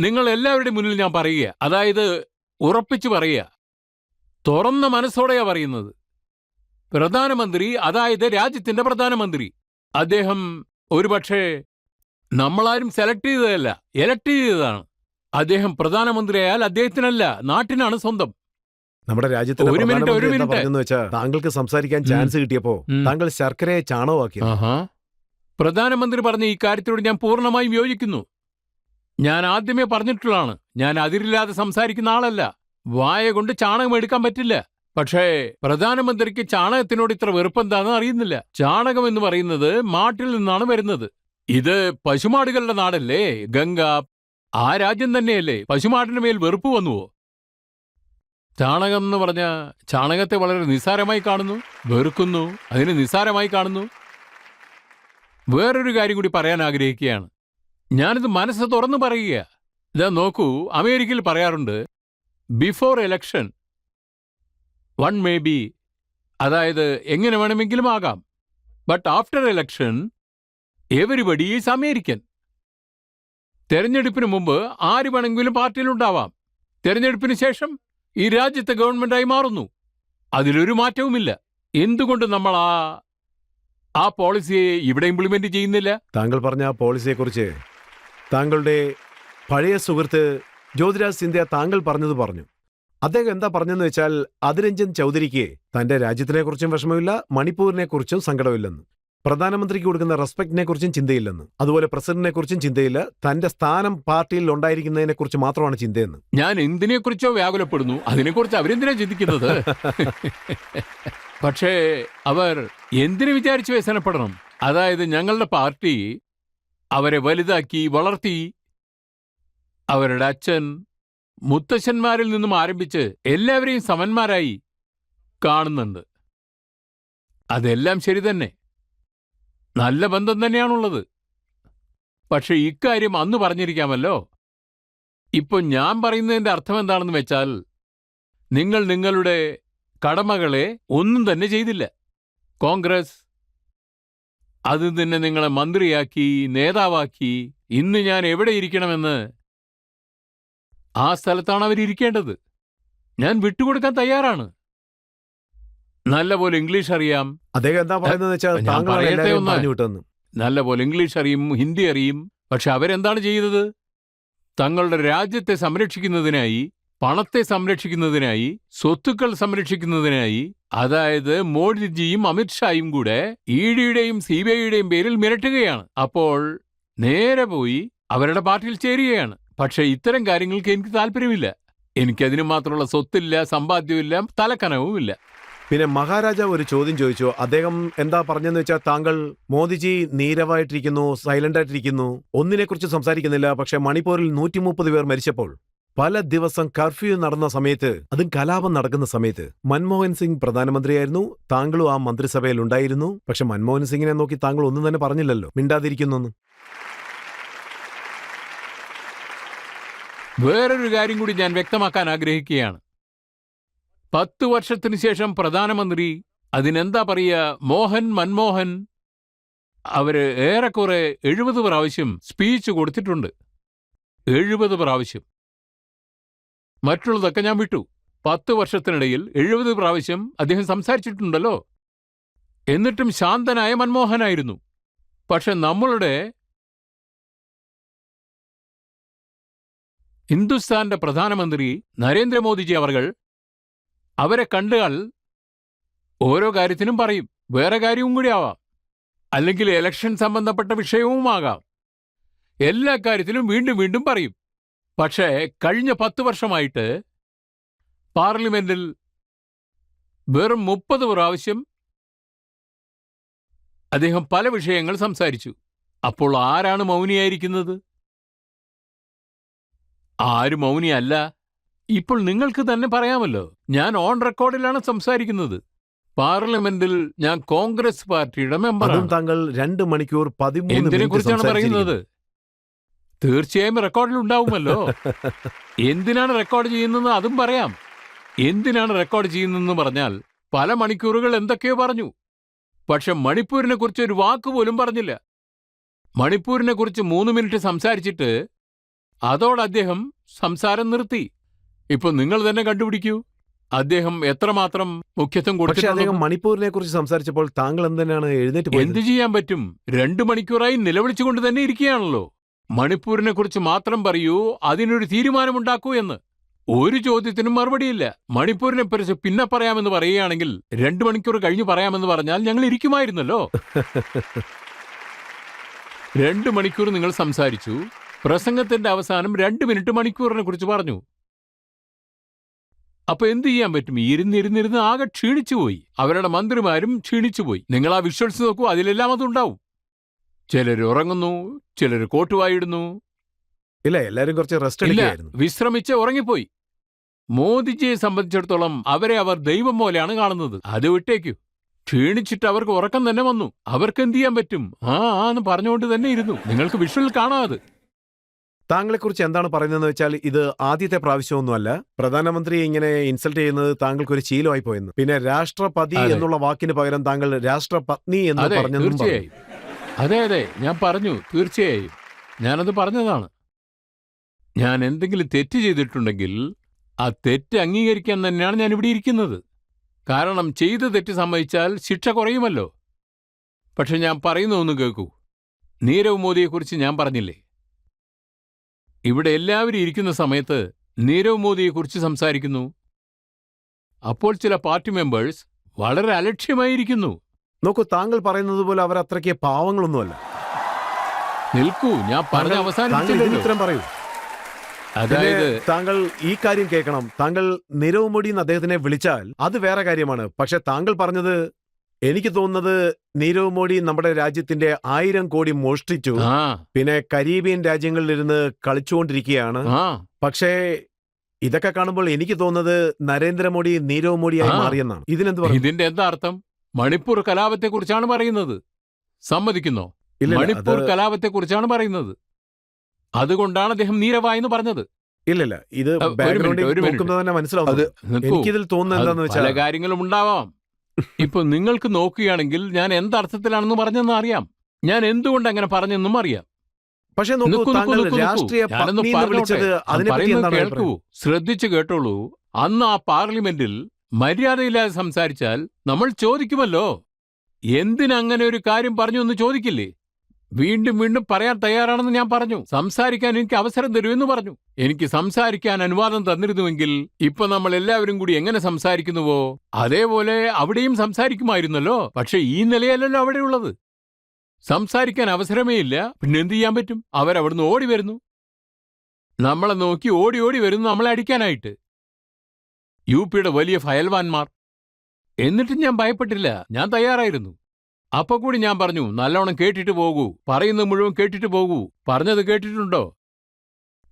നിങ്ങൾ എല്ലാവരുടെയും മുന്നിൽ ഞാൻ പറയുക, അതായത് ഉറപ്പിച്ചു പറയുക, തുറന്ന മനസ്സോടെയാ പറയുന്നത്. പ്രധാനമന്ത്രി, അതായത് രാജ്യത്തിന്റെ പ്രധാനമന്ത്രി, അദ്ദേഹം ഒരുപക്ഷെ നമ്മളാരും സെലക്ട് ചെയ്തതല്ല, എലക്ട് ചെയ്തതാണ്. അദ്ദേഹം പ്രധാനമന്ത്രിയായാൽ അദ്ദേഹത്തിനല്ല, നാട്ടിനാണ് സ്വന്തം. നമ്മുടെ രാജ്യത്തിന്റെ ഒരു മിനിറ്റ്, പ്രധാനമന്ത്രി ഒരു എന്താ മിനിറ്റ്. പറഞ്ഞെന്ന് വെച്ചാൽ, താങ്കൾക്ക് സംസാരിക്കാൻ ചാൻസ് കിട്ടിയപ്പോ താങ്കൾ ശർക്കരയെ ചാണകമാക്കി. പ്രധാനമന്ത്രി പറഞ്ഞ ഈ കാര്യത്തോട് ഞാൻ പൂർണ്ണമായും യോജിക്കുന്നു. ഞാൻ ആദ്യമേ പറഞ്ഞിട്ടുള്ളതാണ്, ഞാൻ അതിരില്ലാതെ സംസാരിക്കുന്ന ആളല്ല. വായ കൊണ്ട് ചാണകം എടുക്കാൻ പറ്റില്ല. പക്ഷേ പ്രധാനമന്ത്രിക്ക് ചാണകത്തിനോട് ഇത്ര വെറുപ്പെന്താണെന്ന് അറിയുന്നില്ല. ചാണകം എന്ന് പറയുന്നത് മാട്ടിൽ നിന്നാണ് വരുന്നത്. ഇത് പശുമാടുകളുടെ നാടല്ലേ, ഗംഗ. ആ രാജ്യം തന്നെയല്ലേ. പശുമാടിന് മേൽ വെറുപ്പ് വന്നുവോ? ചാണകം എന്ന് പറഞ്ഞ ചാണകത്തെ വളരെ നിസ്സാരമായി കാണുന്നു, വെറുക്കുന്നു, അതിനെ നിസ്സാരമായി കാണുന്നു. വേറൊരു കാര്യം കൂടി പറയാൻ ആഗ്രഹിക്കുകയാണ്. ഞാനിത് മനസ്സ് തുറന്നു പറയുക. ഇതാ നോക്കൂ, അമേരിക്കയിൽ പറയാറുണ്ട്, before election one may be, അതായത് എങ്ങനെ വേണമെങ്കിലും ആകാം, but after election everybody is American. തെരഞ്ഞെടുപ്പിന് മുമ്പ് ആര് വേണമെങ്കിലും പാർട്ടിയിലുണ്ടാവാം. തെരഞ്ഞെടുപ്പിന് ശേഷം ഈ രാജ്യത്തെ ഗവൺമെന്റായി മാറുന്നു. അതിലൊരു മാറ്റവുമില്ല. എന്തുകൊണ്ട് നമ്മൾ ആ പോളിസിയെ ഇവിടെ ഇംപ്ലിമെന്റ് ചെയ്യുന്നില്ല? താങ്കൾ പറഞ്ഞ ആ പോളിസിയെക്കുറിച്ച് താങ്കളുടെ പഴയ സുഹൃത്ത് ജ്യോതിരാജ് സിന്ധ്യ താങ്കൾ പറഞ്ഞത് പറഞ്ഞു. അദ്ദേഹം എന്താ പറഞ്ഞെന്ന് വെച്ചാൽ, അതിരഞ്ജൻ ചൗധരിക്ക് തന്റെ രാജ്യത്തിനെ കുറിച്ചും വിഷമമില്ല, മണിപ്പൂരിനെ കുറിച്ചും സങ്കടമില്ലെന്ന്. പ്രധാനമന്ത്രിക്ക് കൊടുക്കുന്ന റെസ്പെക്ടിനെ കുറിച്ചും ചിന്തയില്ലെന്ന്, അതുപോലെ പ്രസിഡന്റിനെ കുറിച്ചും ചിന്തയില്ല, തന്റെ സ്ഥാനം പാർട്ടിയിൽ ഉണ്ടായിരിക്കുന്നതിനെ കുറിച്ച് മാത്രമാണ് ചിന്തയെന്ന്. ഞാൻ എന്തിനെക്കുറിച്ചോ വ്യാകുലപ്പെടുന്നു, അതിനെക്കുറിച്ച് അവരെന്തിനാ ചിന്തിക്കുന്നത്? പക്ഷേ അവർ എന്തിനു വിചാരിച്ച് വ്യസനപ്പെടണം? അതായത് ഞങ്ങളുടെ പാർട്ടി അവരെ വലുതാക്കി വളർത്തി, അവരുടെ അച്ഛൻ മുത്തശ്ശന്മാരിൽ നിന്നും ആരംഭിച്ച് എല്ലാവരെയും സമന്മാരായി കാണുന്നുണ്ട്. അതെല്ലാം ശരി തന്നെ, നല്ല ബന്ധം തന്നെയാണുള്ളത്. പക്ഷെ ഇക്കാര്യം അന്ന് പറഞ്ഞിരിക്കാമല്ലോ. ഇപ്പൊ ഞാൻ പറയുന്നതിന്റെ അർത്ഥം എന്താണെന്ന് വെച്ചാൽ, നിങ്ങൾ നിങ്ങളുടെ കടമകളെ ഒന്നും തന്നെ ചെയ്തില്ല. കോൺഗ്രസ് അത് തന്നെ നിങ്ങളെ മന്ത്രിയാക്കി, നേതാവാക്കി. ഇന്ന് ഞാൻ എവിടെ ഇരിക്കണമെന്ന് ആ സ്ഥലത്താണ് അവരിയ്ക്കേണ്ടത്. ഞാൻ വിട്ടുകൊടുക്കാൻ തയ്യാറാണ്. നല്ലപോലെ ഇംഗ്ലീഷ് അറിയാം. അദ്ദേഹം എന്താ പറയുന്നത് വെച്ചാൽ ഞാൻ താങ്കളാണ് പറയട്ടെ എല്ലാവരെയും ഒന്ന്. പറഞ്ഞു വിട്ടെന്ന്. നല്ലപോലെ ഇംഗ്ലീഷ് അറിയും, ഹിന്ദി അറിയും. പക്ഷെ അവരെന്താണ് ചെയ്തത്? തങ്ങളുടെ രാജ്യത്തെ സംരക്ഷിക്കുന്നതിനായി, പണത്തെ സംരക്ഷിക്കുന്നതിനായി, സ്വത്തുക്കൾ സംരക്ഷിക്കുന്നതിനായി, അതായത് മോഡിജിയും അമിത്ഷായും കൂടെ ഇഡിയുടെയും സിബിഐയുടെയും പേരിൽ മിരട്ടുകയാണ്. അപ്പോൾ നേരെ പോയി അവരുടെ പാർട്ടിയിൽ ചേരുകയാണ്. പക്ഷെ ഇത്തരം കാര്യങ്ങൾക്ക് എനിക്ക് താല്പര്യമില്ല. എനിക്കതിനു മാത്രമുള്ള സ്വത്തില്ല, സമ്പാദ്യമില്ല, തലക്കനവുമില്ല. പിന്നെ മഹാരാജാവ് ഒരു ചോദ്യം ചോദിച്ചു. അദ്ദേഹം എന്താ പറഞ്ഞെന്ന് വെച്ചാൽ, താങ്കൾ മോദിജി നീരവായിട്ടിരിക്കുന്നു, സൈലന്റ് ആയിട്ടിരിക്കുന്നു, ഒന്നിനെക്കുറിച്ച് സംസാരിക്കുന്നില്ല. പക്ഷെ മണിപ്പൂരിൽ 130 പേർ മരിച്ചപ്പോൾ, പല ദിവസം കർഫ്യൂ നടന്ന സമയത്ത്, അതും കലാപം നടക്കുന്ന സമയത്ത്, മൻമോഹൻ സിംഗ് പ്രധാനമന്ത്രിയായിരുന്നു, താങ്കളും ആ മന്ത്രിസഭയിൽ ഉണ്ടായിരുന്നു. പക്ഷെ മൻമോഹൻ സിംഗിനെ നോക്കി താങ്കൾ ഒന്നും തന്നെ പറഞ്ഞില്ലല്ലോ, മിണ്ടാതിരിക്കുന്നു. വേറൊരു കാര്യം കൂടി ഞാൻ വ്യക്തമാക്കാൻ ആഗ്രഹിക്കുകയാണ്. 10 വർഷത്തിനു ശേഷം പ്രധാനമന്ത്രി, അതിനെന്താ പറയുക, മൻമോഹൻ അവര് ഏറെക്കുറെ 70 പ്രാവശ്യം സ്പീച്ച് കൊടുത്തിട്ടുണ്ട്. 70 പ്രാവശ്യം. മറ്റുള്ളതൊക്കെ ഞാൻ വിട്ടു. 10 വർഷത്തിനിടയിൽ 70 പ്രാവശ്യം അദ്ദേഹം സംസാരിച്ചിട്ടുണ്ടല്ലോ. എന്നിട്ടും ശാന്തനായ മൻമോഹനായിരുന്നു. പക്ഷെ നമ്മളുടെ ഹിന്ദുസ്ഥാന്റെ പ്രധാനമന്ത്രി നരേന്ദ്രമോദിജി അവരെ കണ്ടാൽ ഓരോ കാര്യത്തിനും പറയും. വേറെ കാര്യവും കൂടി ആവാം, അല്ലെങ്കിൽ ഇലക്ഷൻ സംബന്ധപ്പെട്ട വിഷയവുമാകാം. എല്ലാ കാര്യത്തിലും വീണ്ടും വീണ്ടും പറയും. പക്ഷേ കഴിഞ്ഞ 10 വർഷമായിട്ട് പാർലമെന്റിൽ വെറും 30 പ്രാവശ്യം അദ്ദേഹം പല വിഷയങ്ങൾ സംസാരിച്ചു. അപ്പോൾ ആരാണ് മൗനിയായിരിക്കുന്നത്? ആരും മൗനിയല്ല. ഇപ്പോൾ നിങ്ങൾക്ക് തന്നെ പറയാമല്ലോ, ഞാൻ ഓൺ റെക്കോർഡിലാണ് സംസാരിക്കുന്നത്. പാർലമെന്റിൽ ഞാൻ കോൺഗ്രസ് പാർട്ടിയുടെ മെമ്പറാണ്. താങ്കൾ 2 മണിക്കൂർ 13 എന്തിനെ കുറിച്ചാണ് പറയുന്നത്? തീർച്ചയായും റെക്കോർഡിൽ ഉണ്ടാവുമല്ലോ. എന്തിനാണ് റെക്കോർഡ് ചെയ്യുന്നതെന്ന് അതും പറയാം. എന്തിനാണ് റെക്കോർഡ് ചെയ്യുന്നതെന്ന് പറഞ്ഞാൽ, പല മണിക്കൂറുകൾ എന്തൊക്കെയോ പറഞ്ഞു. പക്ഷെ മണിപ്പൂരിനെ കുറിച്ച് ഒരു വാക്ക് പോലും പറഞ്ഞില്ല. മണിപ്പൂരിനെ കുറിച്ച് 3 മിനിറ്റ് സംസാരിച്ചിട്ട് അതോടെ അദ്ദേഹം സംസാരം നിർത്തി. ഇപ്പൊ നിങ്ങൾ തന്നെ കണ്ടുപിടിക്കൂ, അദ്ദേഹം എത്രമാത്രം മുഖ്യത്വം കൊടുത്തിട്ടുണ്ട്. മണിപ്പൂരിനെ കുറിച്ച് സംസാരിച്ചപ്പോൾ താങ്കൾ എന്തിനാണ് എഴുന്നേറ്റ് പോയത്? എന്ത് ചെയ്യാൻ പറ്റും? 2 മണിക്കൂറായി നിലവിളിച്ചുകൊണ്ട് തന്നെ ഇരിക്കുകയാണല്ലോ. മണിപ്പൂരിനെ കുറിച്ച് മാത്രം പറയൂ, അതിനൊരു തീരുമാനമുണ്ടാക്കൂ എന്ന്. ഒരു ചോദ്യത്തിനും മറുപടിയില്ല. മണിപ്പൂരിനെ കുറിച്ച് പിന്നെ പറയാമെന്ന് പറയുകയാണെങ്കിൽ 2 മണിക്കൂർ കഴിഞ്ഞ് പറയാമെന്ന് പറഞ്ഞാൽ ഞങ്ങൾ ഇരിക്കുമായിരുന്നല്ലോ. 2 മണിക്കൂർ നിങ്ങൾ സംസാരിച്ചു. പ്രസംഗത്തിന്റെ അവസാനം 2 മിനിറ്റ് മണിക്കൂറിനെ കുറിച്ച് പറഞ്ഞു. അപ്പൊ എന്ത് ചെയ്യാൻ പറ്റും? ഇരുന്നിരുന്നിരുന്ന് ആകെ ക്ഷീണിച്ചുപോയി. അവരുടെ മന്ത്രിമാരും ക്ഷീണിച്ചുപോയി. നിങ്ങൾ ആ വിഷ്വൽസ് നോക്കൂ, അതിലെല്ലാം അതുണ്ടാവും. ചിലർ ഉറങ്ങുന്നു, ചിലർ കോട്ടുവായിടുന്നു. ഇല്ല, എല്ലാരും കുറച്ച് റെസ്റ്റ് എടുക്കുകയായിരുന്നു. വിശ്രമിച്ച് ഉറങ്ങിപ്പോയി. മോദിജിയെ സംബന്ധിച്ചിടത്തോളം അവരെ അവർ ദൈവം പോലെയാണ് കാണുന്നത്. അത് വിട്ടേക്കൂ. ക്ഷീണിച്ചിട്ട് അവർക്ക് ഉറക്കം തന്നെ വന്നു. അവർക്ക് എന്ത് ചെയ്യാൻ പറ്റും? എന്ന് പറഞ്ഞുകൊണ്ട് തന്നെ ഇരുന്നു. നിങ്ങൾക്ക് വിഷ്വൽ കാണാതെ. താങ്കളെക്കുറിച്ച് എന്താണ് പറയുന്നതെന്ന് വെച്ചാൽ, ഇത് ആദ്യത്തെ പ്രാവശ്യമൊന്നുമല്ല. പ്രധാനമന്ത്രി ഇങ്ങനെ ഇൻസൾട്ട് ചെയ്യുന്നത് താങ്കൾക്കൊരു ശീലമായി പോയെന്ന്. പിന്നെ രാഷ്ട്രപതി എന്നുള്ള വാക്കിന് പകരം താങ്കൾ രാഷ്ട്രപത്നി എന്ന് പറഞ്ഞു. തീർച്ചയായും. അതെ, ഞാൻ പറഞ്ഞു. തീർച്ചയായും ഞാനത് പറഞ്ഞതാണ്. ഞാൻ എന്തെങ്കിലും തെറ്റ് ചെയ്തിട്ടുണ്ടെങ്കിൽ ആ തെറ്റ് അംഗീകരിക്കാൻ തന്നെയാണ് ഞാൻ ഇവിടെ ഇരിക്കുന്നത്. കാരണം ചെയ്ത തെറ്റ് സമ്മതിച്ചാൽ ശിക്ഷ കുറയുമല്ലോ. പക്ഷെ ഞാൻ പറയുന്ന ഒന്ന് കേൾക്കൂ. നീരവ് മോദിയെക്കുറിച്ച് ഞാൻ പറഞ്ഞില്ലേ? ഇവിടെ എല്ലാവരും ഇരിക്കുന്ന സമയത്ത് നീരവ് മോദിയെക്കുറിച്ച് സംസാരിക്കുന്നു. അപ്പോൾ ചില പാർട്ടി മെമ്പേഴ്സ് വളരെ അലക്ഷ്യമായിരിക്കുന്നു. നോക്കൂ, താങ്കൾ പറയുന്നത് പോലെ അവർ അത്രയ്ക്ക് പാവങ്ങളൊന്നുമല്ല. നിൽക്കൂ, ഞാൻ പറഞ്ഞ താങ്കൾ ഇതിന് അവസാനിച്ചില്ലല്ലോ. ഉത്തരം പറയൂ. അതായത് പിന്നെ താങ്കൾ ഈ കാര്യം കേൾക്കണം. താങ്കൾ നീരവ് മോഡി എന്ന് അദ്ദേഹത്തിനെ വിളിച്ചാൽ അത് വേറെ കാര്യമാണ്. പക്ഷെ താങ്കൾ പറഞ്ഞത്, എനിക്ക് തോന്നുന്നത് നീരവ് മോഡി നമ്മുടെ രാജ്യത്തിന്റെ 1000 കോടി മോഷ്ടിച്ചു, ആ പിന്നെ കരീബിയൻ രാജ്യങ്ങളിലിരുന്ന് കളിച്ചുകൊണ്ടിരിക്കുകയാണ്. ആ പക്ഷേ ഇതൊക്കെ കാണുമ്പോൾ എനിക്ക് തോന്നുന്നത് നരേന്ദ്രമോദി നീരവ് മോഡിയായി ആ. മാറിയെന്നാണ്. ഇതിനെന്ത് പറയും? ഇതിന്റെ എന്താ അർത്ഥം? മണിപ്പൂർ കലാപത്തെ കുറിച്ചാണ് പറയുന്നത്. സമ്മതിക്കുന്നോ? ഇല്ല, മണിപ്പൂർ കലാപത്തെ കുറിച്ചാണ് പറയുന്നത്. അതുകൊണ്ടാണ് അദ്ദേഹം നീരവായെന്ന് പറഞ്ഞത്. ഇല്ല, ഇത് ഒരു ബാക്ക്ഗ്രൗണ്ടിൽ മിനിറ്റ്. നോക്കുമ്പോൾ തന്നെ മനസ്സിലാവുന്നത്. നിൽക്കൂ. എനിക്കിതിൽ തോന്നുന്നത് എന്താന്ന് അത് പല വെച്ചാൽ, കാര്യങ്ങളും ഉണ്ടാവാം. ഇപ്പൊ നിങ്ങൾക്ക് നോക്കുകയാണെങ്കിൽ ഞാൻ എന്തർത്ഥത്തിലാണെന്ന് പറഞ്ഞെന്ന് അറിയാം. ഞാൻ എന്തുകൊണ്ട് അങ്ങനെ പറഞ്ഞെന്നും അറിയാം. പക്ഷെ നോക്കൂ, നിൽക്കൂ, താങ്കൾ നിൽക്കൂ, നിൽക്കൂ. രാഷ്ട്രീയ ഞാനൊന്ന് പത്നി എന്ന് വിളിച്ചത് പറഞ്ഞോട്ടെ. ഞാൻ അതിനെപ്പറ്റി പറയുന്നത് എന്താണ് കേൾക്കൂ, അഭിപ്രായം? ശ്രദ്ധിച്ചു കേട്ടോളൂ. അന്ന് ആ പാർലമെന്റിൽ മര്യാദയില്ലാതെ സംസാരിച്ചാൽ നമ്മൾ ചോദിക്കുമല്ലോ, എന്തിനങ്ങനെ ഒരു കാര്യം പറഞ്ഞു എന്ന് ചോദിക്കില്ലേ? വീണ്ടും വീണ്ടും പറയാൻ തയ്യാറാണെന്ന് ഞാൻ പറഞ്ഞു. സംസാരിക്കാൻ എനിക്ക് അവസരം തരൂ എന്ന് പറഞ്ഞു. എനിക്ക് സംസാരിക്കാൻ അനുവാദം തന്നിരുന്നുവെങ്കിൽ ഇപ്പൊ നമ്മൾ എല്ലാവരും കൂടി എങ്ങനെ സംസാരിക്കുന്നുവോ അതേപോലെ അവിടെയും സംസാരിക്കുമായിരുന്നല്ലോ. പക്ഷെ ഈ നിലയല്ലല്ലോ അവിടെയുള്ളത്. സംസാരിക്കാൻ അവസരമേ ഇല്ല. പിന്നെ എന്ത് ചെയ്യാൻ പറ്റും? അവരവിടുന്ന് ഓടി വരുന്നു, നമ്മളെ നോക്കി ഓടി ഓടി വരുന്നു നമ്മളെ അടിക്കാനായിട്ട്. യുപിയുടെ വലിയ ഫയൽവാന്മാർ. എന്നിട്ടും ഞാൻ ഭയപ്പെട്ടില്ല, ഞാൻ തയ്യാറായിരുന്നു. അപ്പൊ കൂടി ഞാൻ പറഞ്ഞു, നല്ലോണം കേട്ടിട്ട് പോകൂ, പറയുന്നത് മുഴുവൻ കേട്ടിട്ട് പോകൂ. പറഞ്ഞത് കേട്ടിട്ടുണ്ടോ?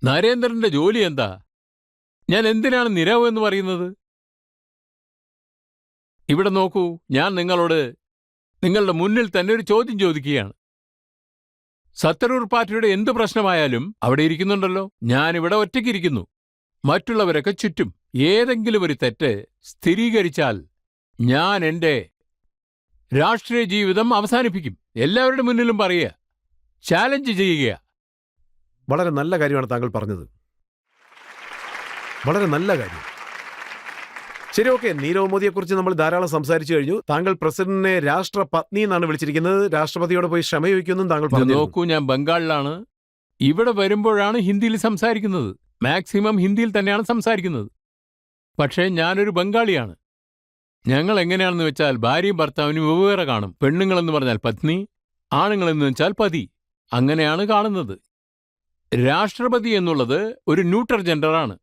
നരേന്ദ്രന്റെ ജോലി എന്താ? ഞാൻ എന്തിനാണ് നിരവ് എന്ന് പറയുന്നത്? ഇവിടെ നോക്കൂ, ഞാൻ നിങ്ങളോട് നിങ്ങളുടെ മുന്നിൽ തന്നെ ഒരു ചോദ്യം ചോദിക്കുകയാണ്. സത്തറൂർ പാർട്ടിയുടെ എന്ത് പ്രശ്നമായാലും അവിടെ ഇരിക്കുന്നുണ്ടല്ലോ. ഞാനിവിടെ ഒറ്റയ്ക്കിരിക്കുന്നു, മറ്റുള്ളവരൊക്കെ ചുറ്റും. ഏതെങ്കിലും ഒരു തെറ്റ് സ്ഥിരീകരിച്ചാൽ ഞാൻ എന്റെ രാഷ്ട്രീയ ജീവിതം അവസാനിപ്പിക്കും. എല്ലാവരുടെ മുന്നിലും പറയുക, ചാലഞ്ച് ചെയ്യുക. വളരെ നല്ല കാര്യമാണ് താങ്കൾ പറഞ്ഞത്. വളരെ നല്ല കാര്യം. ശരി, ഓക്കെ. നീരവ് മോദിയെ കുറിച്ച് നമ്മൾ ധാരാളം സംസാരിച്ചു കഴിഞ്ഞു. താങ്കൾ പ്രസിഡന്റിനെ രാഷ്ട്രപത്നി എന്നാണ് വിളിച്ചിരിക്കുന്നത്. രാഷ്ട്രപതിയോട് പോയി ക്ഷമ ചോദിക്കുമെന്നും താങ്കൾ ഇത് പറഞ്ഞു. നോക്കൂ, ഞാൻ ബംഗാളിലാണ്. ഇവിടെ വരുമ്പോഴാണ് ഹിന്ദിയിൽ സംസാരിക്കുന്നത്. മാക്സിമം ഹിന്ദിയിൽ തന്നെയാണ് സംസാരിക്കുന്നത്. പക്ഷേ ഞാനൊരു ബംഗാളിയാണ്. ഞങ്ങൾ എങ്ങനെയാണെന്ന് വെച്ചാൽ ഭാര്യയും ഭർത്താവിനും വെവ്വേറെ കാണും. പെണ്ണുങ്ങളെന്ന് പറഞ്ഞാൽ പത്നി, ആണുങ്ങളെന്ന് വെച്ചാൽ പതി. അങ്ങനെയാണ് കാണുന്നത്. രാഷ്ട്രപതി എന്നുള്ളത് ഒരു ന്യൂട്രൽ ജെൻഡറാണ്.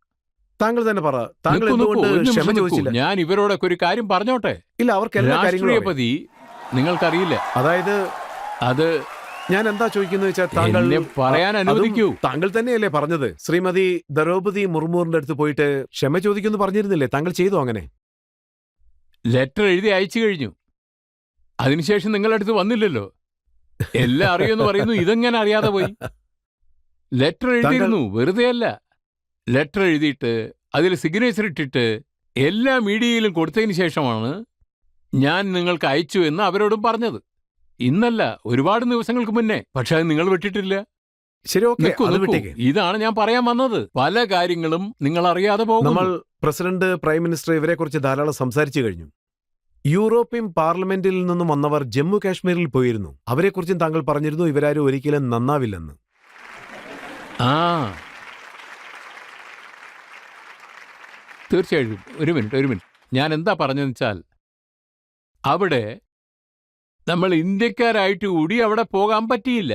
താങ്കൾ തന്നെ പറ, താങ്കൾ നിൽക്കൂ, നിൽക്കൂ, എന്തുകൊണ്ട് ഒരു നിമിഷം ക്ഷമ നിൽക്കൂ. ചോദിച്ചില്ല? ഞാൻ ഇവരോടൊക്കെ ഒരു കാര്യം പറഞ്ഞോട്ടെ. ഇല്ല, അവർക്ക് എല്ലാ കാര്യങ്ങളും അറിയാം. രാഷ്ട്രീയപതി നിങ്ങൾക്കറിയില്ല. അതായത് അത് ഞാൻ എന്താ ചോദിക്കുന്നത് വെച്ചാൽ, താങ്കൾ എന്നെ പറയാൻ അതും അനുവദിക്കൂ. താങ്കൾ തന്നെയല്ലേ പറഞ്ഞത്? ശ്രീമതി ദ്രൗപദി മുർമുറിന്റെ അടുത്ത് പോയിട്ട് ക്ഷമ ചോദിക്കുമെന്ന് പറഞ്ഞിരുന്നില്ലേ? താങ്കൾ ചെയ്തോ അങ്ങനെ? ലെറ്റർ എഴുതി അയച്ചു കഴിഞ്ഞു. അതിനുശേഷം നിങ്ങളുടെ അടുത്ത് വന്നില്ലല്ലോ. എല്ലാം അറിയുമെന്ന് പറയുന്നു, ഇതെങ്ങനെ അറിയാതെ പോയി? ലെറ്റർ എഴുതിയിരുന്നു, വെറുതെ അല്ല. ലെറ്റർ എഴുതിയിട്ട് അതിൽ സിഗ്നേച്ചർ ഇട്ടിട്ട് എല്ലാ മീഡിയയിലും കൊടുത്തതിന് ശേഷമാണ് ഞാൻ നിങ്ങൾക്ക് അയച്ചു എന്ന് അവരോടും പറഞ്ഞത്. ഇന്നല്ല, ഒരുപാട് ദിവസങ്ങൾക്ക് മുന്നേ. പക്ഷെ അത് നിങ്ങൾ വിട്ടിട്ടില്ല. ശരി, ഓക്കെ, നിൽക്കൂ, അത് നിൽക്കൂ. വിട്ടേക്ക്. ഇതാണ് ഞാൻ പറയാൻ വന്നത്. പല കാര്യങ്ങളും നിങ്ങൾ അറിയാതെ പോകും. നമ്മൾ പ്രസിഡന്റ്, പ്രൈം മിനിസ്റ്റർ ഇവരെ കുറിച്ച് ധാരാളം സംസാരിച്ചു കഴിഞ്ഞു. യൂറോപ്യൻ പാർലമെന്റിൽ നിന്നും വന്നവർ ജമ്മു കാശ്മീരിൽ പോയിരുന്നു. അവരെക്കുറിച്ചും താങ്കൾ പറഞ്ഞിരുന്നു ഇവരാരും ഒരിക്കലും നന്നാവില്ലെന്ന്. ആ, തീർച്ചയായും. ഒരു മിനിറ്റ്. ഞാൻ എന്താ പറഞ്ഞതെന്ന് വെച്ചാൽ, അവിടെ നമ്മൾ ഇന്ത്യക്കാരായിട്ട് കൂടി അവിടെ പോകാൻ പറ്റിയില്ല.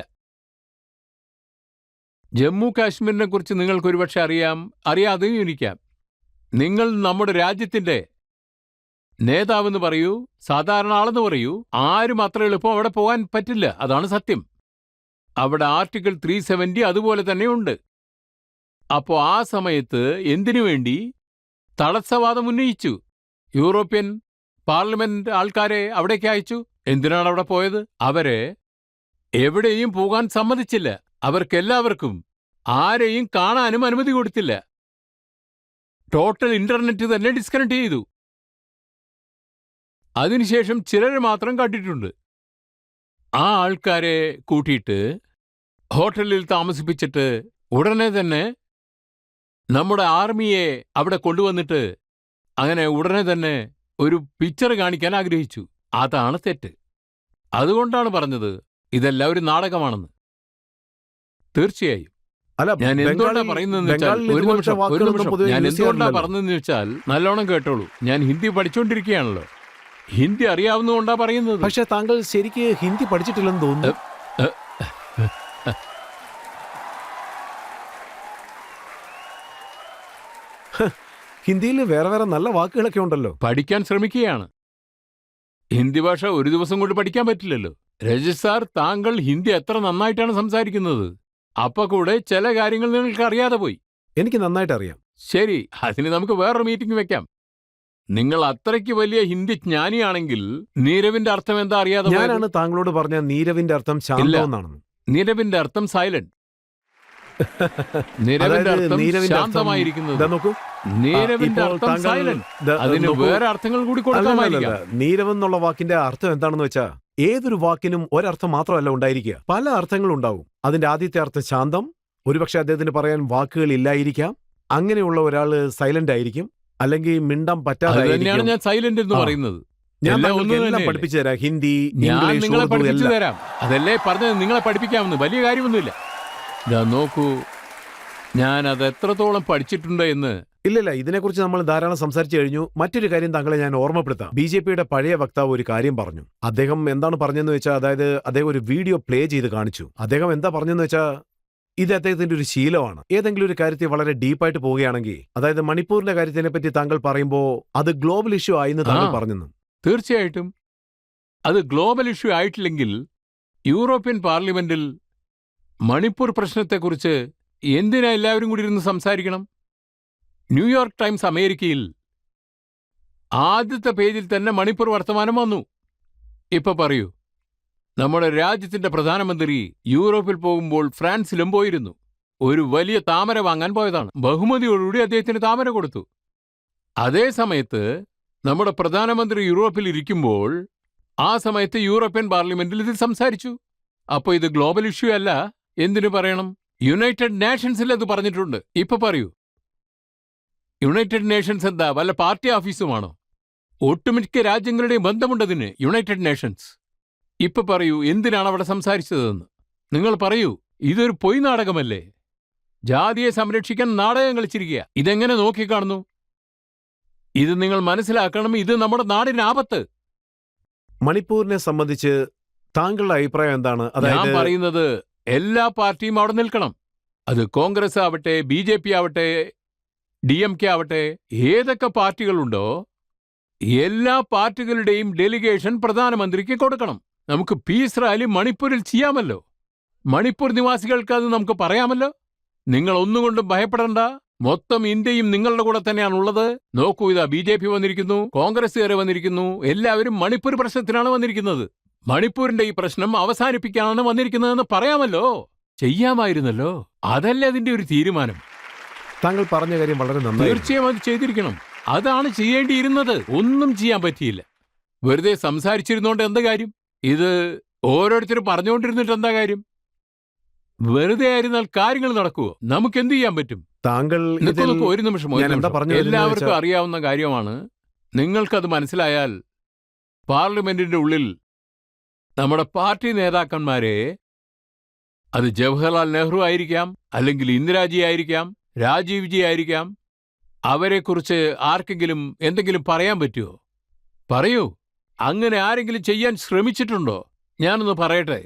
ജമ്മു കാശ്മീരിനെ കുറിച്ച് നിങ്ങൾക്ക് ഒരുപക്ഷെ അറിയാം, അറിയാതെയും ഇരിക്കാം. നിങ്ങൾ നമ്മുടെ രാജ്യത്തിന്റെ നേതാവെന്ന് പറയൂ, സാധാരണ ആളെന്ന് പറയൂ, ആരും അത്ര എളുപ്പം അവിടെ പോകാൻ പറ്റില്ല. അതാണ് സത്യം. അവിടെ ആർട്ടിക്കിൾ 370 അതുപോലെ തന്നെയുണ്ട്. അപ്പോ ആ സമയത്ത് എന്തിനു വേണ്ടി തടസ്സവാദം ഉന്നയിച്ചു? യൂറോപ്യൻ പാർലമെന്റ് ആൾക്കാരെ അവിടേക്ക് അയച്ചു. എന്തിനാണ് അവിടെ പോയത്? അവരെ എവിടെയും പോകാൻ സമ്മതിച്ചില്ല. അവർക്കെല്ലാവർക്കും ആരെയും കാണാനും അനുമതി കൊടുത്തില്ല. ടോട്ടൽ ഇന്റർനെറ്റ് തന്നെ ഡിസ്കണക്ട് ചെയ്തു. അതിനുശേഷം ചിലരെ മാത്രം കണ്ടിട്ടുണ്ട്. ആ ആൾക്കാരെ കൂട്ടിയിട്ട് ഹോട്ടലിൽ താമസിപ്പിച്ചിട്ട് ഉടനെ തന്നെ നമ്മുടെ ആർമിയെ അവിടെ കൊണ്ടുവന്നിട്ട് അങ്ങനെ ഉടനെ തന്നെ ഒരു പിക്ചർ കാണിക്കാൻ ആഗ്രഹിച്ചു. അതാണ് തെറ്റ്. അതുകൊണ്ടാണ് പറഞ്ഞത് ഇതെല്ലാം ഒരു നാടകമാണെന്ന്. തീർച്ചയായും. അല്ല, ഞാൻ എന്തുകൊണ്ടാ പറയുന്നതെന്ന് വെച്ചാൽ, ഒരു നിമിഷം. ഞാൻ എന്തുകൊണ്ടാ പറഞ്ഞതെന്ന് വെച്ചാൽ, നല്ലോണം കേട്ടോളൂ. ഞാൻ ഹിന്ദി പഠിച്ചുകൊണ്ടിരിക്കുകയാണല്ലോ. ഹിന്ദി അറിയാവുന്നതുകൊണ്ടാ പറയുന്നത്. പക്ഷെ താങ്കൾ ശരിക്ക് ഹിന്ദി പഠിച്ചിട്ടില്ലെന്ന് തോന്നുന്നു. ഹിന്ദിയിൽ വേറെ വേറെ നല്ല വാക്കുകളൊക്കെ ഉണ്ടല്ലോ. പഠിക്കാൻ ശ്രമിക്കുകയാണ്. ഹിന്ദി ഭാഷ ഒരു ദിവസം കൊണ്ട് പഠിക്കാൻ പറ്റില്ലല്ലോ. രജത് സാർ, താങ്കൾ ഹിന്ദി എത്ര നന്നായിട്ടാണ് സംസാരിക്കുന്നത്. അപ്പൊ കൂടെ ചില കാര്യങ്ങൾ നിങ്ങൾക്ക് അറിയാതെ പോയി. എനിക്ക് നന്നായിട്ട് അറിയാം. ശരി, അതിന് നമുക്ക് വേറൊരു മീറ്റിംഗ് വെക്കാം. നിങ്ങൾ അത്രയ്ക്ക് വലിയ ഹിന്ദി ജ്ഞാനിയാണെങ്കിൽ നീരവിന്റെ അർത്ഥം എന്താ അറിയാതെ പോയത്? ഞാനാണ് താങ്കളോട് പറഞ്ഞ നീരവിന്റെ അർത്ഥം ശാന്തമെന്നാണെന്ന്. നീരവിന്റെ അർത്ഥം സൈലന്റ്. നീരവിന്റെ അർത്ഥം ശാന്തമായിരിക്കുന്നത്. നോക്കൂ, നീരവിന്റെ അർത്ഥം സൈലന്റ്. അതിന് വേറെ അർത്ഥങ്ങൾ കൂടി കൊടുക്കാമായിരിക്കാം. നീരവ് എന്നുള്ള വാക്കിന്റെ അർത്ഥം എന്താണെന്ന് വെച്ചാ, ഏതൊരു വാക്കിനും ഒരർത്ഥം മാത്രമല്ല ഉണ്ടായിരിക്കുക, പല അർത്ഥങ്ങളും ഉണ്ടാവും. അതിന്റെ ആദ്യത്തെ അർത്ഥം ശാന്തം. ഒരുപക്ഷെ അദ്ദേഹത്തിന് പറയാൻ വാക്കുകൾ ഇല്ലായിരിക്കാം. അങ്ങനെയുള്ള ഒരാള് സൈലന്റ് ആയിരിക്കും, അല്ലെങ്കിൽ മിണ്ടാൻ പറ്റാതെ. ഞാൻ സൈലന്റ് എന്ന് പറയുന്നത്. ഞാൻ എല്ലാം പഠിപ്പിച്ചു തരാം. ഹിന്ദി, ഇംഗ്ലീഷ്, നിങ്ങളെ ഉറുദു പഠിപ്പിച്ചു എല്ലാം. തരാം. അതല്ലേ പറഞ്ഞത്, നിങ്ങളെ പഠിപ്പിക്കാമെന്ന്. വലിയ കാര്യമൊന്നുമില്ല. നോക്കൂ, ഞാൻ അത് എത്രത്തോളം പഠിച്ചിട്ടുണ്ട് എന്ന്. ഇല്ലില്ല, ഇതിനെക്കുറിച്ച് നമ്മൾ ധാരാളം സംസാരിച്ചു കഴിഞ്ഞു. മറ്റൊരു കാര്യം താങ്കളെ ഞാൻ ഓർമ്മപ്പെടുത്താം. BJP-യുടെ പഴയ വക്താവ് ഒരു കാര്യം പറഞ്ഞു. അദ്ദേഹം എന്താണ് പറഞ്ഞെന്ന് വെച്ചാൽ, അതായത് അദ്ദേഹം ഒരു വീഡിയോ പ്ലേ ചെയ്ത് കാണിച്ചു. അദ്ദേഹം എന്താ പറഞ്ഞെന്ന് വെച്ചാൽ, ഇത് അദ്ദേഹത്തിന്റെ ഒരു ശീലമാണ്. ഏതെങ്കിലും ഒരു കാര്യത്തിൽ വളരെ ഡീപ്പായിട്ട് പോവുകയാണെങ്കിൽ, അതായത് മണിപ്പൂരിന്റെ കാര്യത്തിനെ പറ്റി താങ്കൾ പറയുമ്പോൾ അത് ഗ്ലോബൽ ഇഷ്യൂ ആയിന്ന് താങ്കൾ പറഞ്ഞു. തീർച്ചയായിട്ടും അത് ഗ്ലോബൽ ഇഷ്യൂ ആയിട്ടില്ലെങ്കിൽ യൂറോപ്യൻ പാർലമെന്റിൽ മണിപ്പൂർ പ്രശ്നത്തെക്കുറിച്ച് എന്തിനാ എല്ലാവരും കൂടി ഇരുന്ന് സംസാരിക്കണം? ന്യൂയോർക്ക് ടൈംസ് അമേരിക്കയിൽ ആദ്യത്തെ പേജിൽ തന്നെ മണിപ്പൂർ വർത്തമാനം വന്നു. ഇപ്പൊ പറയൂ, നമ്മുടെ രാജ്യത്തിന്റെ പ്രധാനമന്ത്രി യൂറോപ്പിൽ പോകുമ്പോൾ ഫ്രാൻസിലും പോയിരുന്നു. ഒരു വലിയ താമര വാങ്ങാൻ പോയതാണ്. ബഹുമതിയോടുകൂടി അദ്ദേഹത്തിന് താമര കൊടുത്തു. അതേ സമയത്ത് നമ്മുടെ പ്രധാനമന്ത്രി യൂറോപ്പിൽ ഇരിക്കുമ്പോൾ ആ സമയത്ത് യൂറോപ്യൻ പാർലമെന്റിൽ ഇത് സംസാരിച്ചു. അപ്പോൾ ഇത് ഗ്ലോബൽ ഇഷ്യൂ അല്ല. എന്തിനു പറയണം? യുണൈറ്റഡ് നേഷൻസിൽ അത് പറഞ്ഞിട്ടുണ്ട്. ഇപ്പൊ പറയൂ, യുണൈറ്റഡ് നേഷൻസ് എന്താ വല്ല പാർട്ടി ഓഫീസുമാണോ? ഒട്ടുമിക്ക രാജ്യങ്ങളുടെയും ബന്ധമുണ്ടതിന് യുണൈറ്റഡ് നേഷൻസ്. ഇപ്പൊ പറയൂ, എന്തിനാണ് അവിടെ സംസാരിച്ചതെന്ന് നിങ്ങൾ പറയൂ. ഇതൊരു പൊയ് നാടകമല്ലേ? ജാതിയെ സംരക്ഷിക്കാൻ നാടകം കളിച്ചിരിക്കുക. ഇതെങ്ങനെ നോക്കിക്കാണുന്നു? ഇത് നിങ്ങൾ മനസ്സിലാക്കണം. ഇത് നമ്മുടെ നാടിന് ആപത്ത്. മണിപ്പൂരിനെ സംബന്ധിച്ച് താങ്കളുടെ അഭിപ്രായം എന്താണ്? ഞാൻ പറയുന്നത് എല്ലാ പാർട്ടിയും അവിടെ നിൽക്കണം. അത് കോൺഗ്രസ് ആവട്ടെ, BJP ആവട്ടെ, DMK ആവട്ടെ, ഏതൊക്കെ പാർട്ടികളുണ്ടോ എല്ലാ പാർട്ടികളുടെയും ഡെലിഗേഷൻ പ്രധാനമന്ത്രിക്ക് കൊടുക്കണം. നമുക്ക് പീസ് റാലി മണിപ്പൂരിൽ ചെയ്യാമല്ലോ. മണിപ്പൂർ നിവാസികൾക്ക് അത് നമുക്ക് പറയാമല്ലോ. നിങ്ങൾ ഒന്നുകൊണ്ടും ഭയപ്പെടണ്ട. മൊത്തം ഇന്ത്യയും നിങ്ങളുടെ കൂടെ തന്നെയാണുള്ളത്. നോക്കൂ, ഇതാ BJP വന്നിരിക്കുന്നു, കോൺഗ്രസ്സുകാരെ വന്നിരിക്കുന്നു. എല്ലാവരും മണിപ്പൂർ പ്രശ്നത്തിനാണ് വന്നിരിക്കുന്നത്. മണിപ്പൂരിന്റെ ഈ പ്രശ്നം അവസാനിപ്പിക്കാനാണ് വന്നിരിക്കുന്നതെന്ന് പറയാമല്ലോ. ചെയ്യാമായിരുന്നല്ലോ. അതല്ലേ അതിന്റെ ഒരു തീരുമാനം. താങ്കൾ പറഞ്ഞ കാര്യം വളരെ നന്നായി. തീർച്ചയായും അത് ചെയ്തിരിക്കണം. അതാണ് ചെയ്യേണ്ടിയിരുന്നത്. ഒന്നും ചെയ്യാൻ പറ്റിയില്ല. വെറുതെ സംസാരിച്ചിരുന്നോണ്ട് എന്താ കാര്യം? ഇത് ഓരോരുത്തരും പറഞ്ഞുകൊണ്ടിരുന്നിട്ട് എന്താ കാര്യം? വെറുതെ ആയിരുന്നാൽ കാര്യങ്ങൾ നടക്കുവോ? നമുക്ക് എന്ത് ചെയ്യാൻ പറ്റും? താങ്കൾ ഒരു നിമിഷം, എല്ലാവർക്കും അറിയാവുന്ന കാര്യമാണ്. നിങ്ങൾക്കത് മനസ്സിലായാൽ പാർലമെന്റിന്റെ ഉള്ളിൽ നമ്മുടെ പാർട്ടി നേതാക്കന്മാരെ, അത് ജവഹർലാൽ നെഹ്റു ആയിരിക്കാം, അല്ലെങ്കിൽ ഇന്ദിരാജി ആയിരിക്കാം, രാജീവ് ജി ആയിരിക്കാം, അവരെക്കുറിച്ച് ആർക്കെങ്കിലും എന്തെങ്കിലും പറയാൻ പറ്റുമോ? പറയൂ. അങ്ങനെ ആരെങ്കിലും ചെയ്യാൻ ശ്രമിച്ചിട്ടുണ്ടോ? ഞാനൊന്ന് പറയട്ടെ.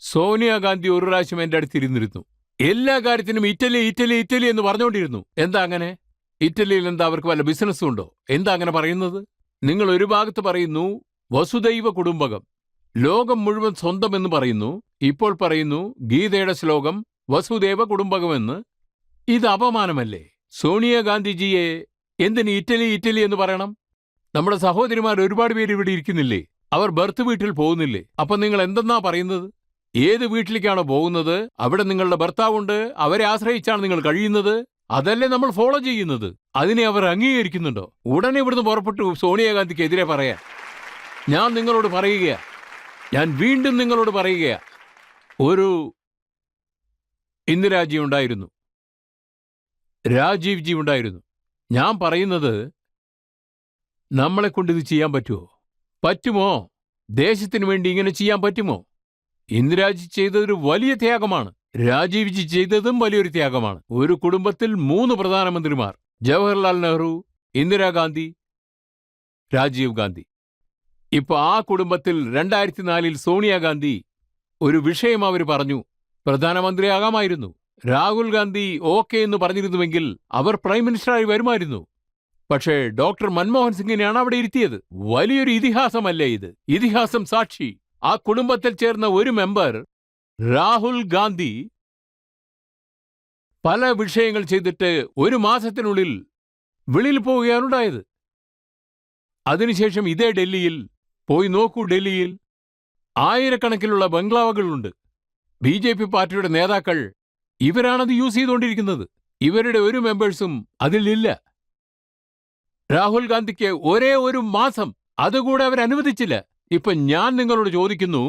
സോണിയാഗാന്ധി ഒരു പ്രാവശ്യം എൻ്റെ അടുത്തിരുന്നിരുന്നു. എല്ലാ കാര്യത്തിനും ഇറ്റലി ഇറ്റലി ഇറ്റലി എന്ന് പറഞ്ഞുകൊണ്ടിരുന്നു. എന്താ അങ്ങനെ? ഇറ്റലിയിൽ എന്താ അവർക്ക് വല്ല ബിസിനസ്സും ഉണ്ടോ? എന്താ അങ്ങനെ പറയുന്നത്? നിങ്ങൾ ഒരു ഭാഗത്ത് പറയുന്നു വസുദൈവ കുടുംബകം, ലോകം മുഴുവൻ സ്വന്തം എന്ന് പറയുന്നു. ഇപ്പോൾ പറയുന്നു ഗീതയുടെ ശ്ലോകം വസുദേവ കുടുംബകമെന്ന്. ഇത് അപമാനമല്ലേ? സോണിയാഗാന്ധിജിയെ എന്തിന് ഇറ്റലി ഇറ്റലി എന്ന് പറയണം? നമ്മുടെ സഹോദരിമാർ ഒരുപാട് പേര് ഇവിടെ ഇരിക്കുന്നില്ലേ? അവർ ബർത്ത് വീട്ടിൽ പോകുന്നില്ലേ? അപ്പൊ നിങ്ങൾ എന്തെന്നാ പറയുന്നത്? ഏത് വീട്ടിലേക്കാണോ പോകുന്നത് അവിടെ നിങ്ങളുടെ ഭർത്താവുണ്ട്, അവരെ ആശ്രയിച്ചാണ് നിങ്ങൾ കഴിയുന്നത്. അതല്ലേ നമ്മൾ ഫോളോ ചെയ്യുന്നത്. അതിനെ അവർ അംഗീകരിക്കുന്നുണ്ടോ? ഉടനെ ഇവിടുന്ന് പുറപ്പെട്ടു സോണിയാഗാന്ധിക്കെതിരെ പറയാൻ. ഞാൻ നിങ്ങളോട് പറയുകയാ, ഞാൻ വീണ്ടും നിങ്ങളോട് പറയുകയാ, ഒരു ഇന്ദിരാജി ഉണ്ടായിരുന്നു, രാജീവ് ജി ഉണ്ടായിരുന്നു. ഞാൻ പറയുന്നത്, നമ്മളെ കൊണ്ട് ഇത് ചെയ്യാൻ പറ്റുമോ? പറ്റുമോ? ദേശത്തിന് വേണ്ടി ഇങ്ങനെ ചെയ്യാൻ പറ്റുമോ? ഇന്ദിരാജി ചെയ്തതൊരു വലിയ ത്യാഗമാണ്. രാജീവ് ജി ചെയ്തതും വലിയൊരു ത്യാഗമാണ്. ഒരു കുടുംബത്തിൽ 3 പ്രധാനമന്ത്രിമാർ, ജവഹർലാൽ നെഹ്റു, ഇന്ദിരാഗാന്ധി, രാജീവ് ഗാന്ധി. ഇപ്പൊ ആ കുടുംബത്തിൽ 2004 സോണിയാഗാന്ധി ഒരു വിഷയം അവർ പറഞ്ഞു, പ്രധാനമന്ത്രിയാകാമായിരുന്നു. രാഹുൽ ഗാന്ധി ഓക്കെ എന്ന് പറഞ്ഞിരുന്നുവെങ്കിൽ അവർ പ്രൈം മിനിസ്റ്ററായി വരുമായിരുന്നു. പക്ഷേ ഡോക്ടർ മൻമോഹൻ സിംഗിനെയാണ് അവിടെ ഇരുത്തിയത്. വലിയൊരു ഇതിഹാസമല്ലേ ഇത്? ഇതിഹാസം സാക്ഷി. ആ കുടുംബത്തിൽ ചേർന്ന ഒരു മെമ്പർ രാഹുൽ ഗാന്ധി പല വിഷയങ്ങൾ ചെയ്തിട്ട് 1 മാസത്തിനുള്ളിൽ വെളിയിൽ പോവുകയാണുണ്ടായത്. അതിനുശേഷം ഇതേ ഡൽഹിയിൽ പോയി നോക്കൂ, ഡൽഹിയിൽ ആയിരക്കണക്കിലുള്ള ബംഗ്ലാവുകളുണ്ട്. BJP പാർട്ടിയുടെ നേതാക്കൾ ഇവരാണത് യൂസ് ചെയ്തുകൊണ്ടിരിക്കുന്നത്. ഇവരുടെ ഒരു മെമ്പേഴ്സും അതിലില്ല. രാഹുൽ ഗാന്ധിക്ക് ഒരേ 1 മാസം അതുകൂടെ അവർ അനുവദിച്ചില്ല. ഇപ്പൊ ഞാൻ നിങ്ങളോട് ചോദിക്കുന്നു,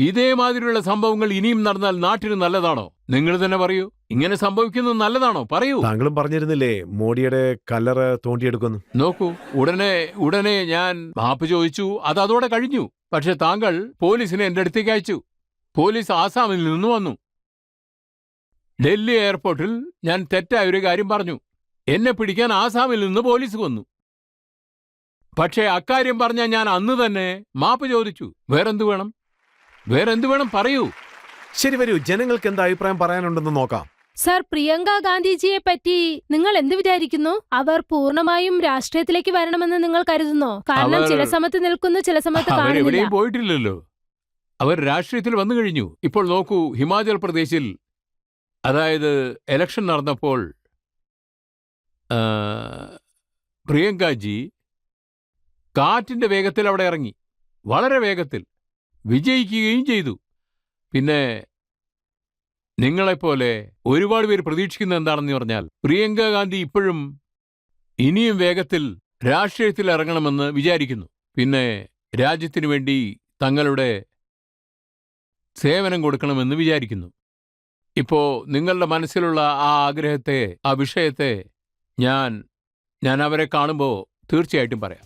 ഇതേമാതിരിയുള്ള സംഭവങ്ങൾ ഇനിയും നടന്നാൽ നാട്ടിന് നല്ലതാണോ? നിങ്ങൾ തന്നെ പറയൂ. ഇങ്ങനെ സംഭവിക്കുന്നത് നല്ലതാണോ? പറയൂ. താങ്കളും പറഞ്ഞിരുന്നില്ലേ മോഡിയുടെ കല്ലറ തോണ്ടിയെടുക്കുന്നു. നോക്കൂ, ഉടനെ ഞാൻ മാപ്പ് ചോദിച്ചു, അതോടെ കഴിഞ്ഞു. പക്ഷെ താങ്കൾ പോലീസിനെ എന്റെ അടുത്തേക്ക് അയച്ചു. പോലീസ് ആസാമിൽ നിന്ന് വന്നു. ഡൽഹി എയർപോർട്ടിൽ ഞാൻ തെറ്റായ ഒരു കാര്യം പറഞ്ഞു. എന്നെ പിടിക്കാൻ ആസാമിൽ നിന്ന് പോലീസ് വന്നു. പക്ഷേ അക്കാര്യം പറഞ്ഞ ഞാൻ അന്ന് തന്നെ മാപ്പ് ചോദിച്ചു. വേറെന്ത് വേണം പറയൂ. ശരി, വരൂ, ജനങ്ങൾക്ക് എന്താ അഭിപ്രായം പറയാനുണ്ടെന്ന് നോക്കാം. സർ, പ്രിയങ്ക ഗാന്ധിജിയെ പറ്റി നിങ്ങൾ എന്ത് വിചാരിക്കുന്നു? അവർ പൂർണ്ണമായും രാഷ്ട്രീയത്തിലേക്ക് വരണമെന്ന് നിങ്ങൾ കരുതുന്നോ? കാരണം ചില സമയത്ത് നിൽക്കുന്നു, ചില സമയത്ത് കാണുന്നില്ല. അവരെവിടെയും പോയിട്ടില്ലല്ലോ. അവർ രാഷ്ട്രീയത്തിൽ വന്നു കഴിഞ്ഞു. ഇപ്പോൾ നോക്കൂ, ഹിമാചൽ പ്രദേശിൽ, അതായത് ഇലക്ഷൻ നടന്നപ്പോൾ പ്രിയങ്കാജി കാറ്റിന്റെ വേഗത്തിൽ അവിടെ ഇറങ്ങി, വളരെ വേഗത്തിൽ വിജയിക്കുകയും ചെയ്തു. പിന്നെ നിങ്ങളെപ്പോലെ ഒരുപാട് പേര് പ്രതീക്ഷിക്കുന്നത് എന്താണെന്ന് പറഞ്ഞാൽ, പ്രിയങ്ക ഗാന്ധി ഇപ്പോഴും ഇനിയും വേഗത്തിൽ രാഷ്ട്രീയത്തിൽ ഇറങ്ങണമെന്ന് വിചാരിക്കുന്നു. പിന്നെ രാജ്യത്തിനു വേണ്ടി തങ്ങളുടെ സേവനം കൊടുക്കണമെന്ന് വിചാരിക്കുന്നു. ഇപ്പോ നിങ്ങളുടെ മനസ്സിലുള്ള ആ ആഗ്രഹത്തെ, ആ വിഷയത്തെ ഞാൻ അവരെ കാണുമ്പോൾ തീർച്ചയായും പറയാം.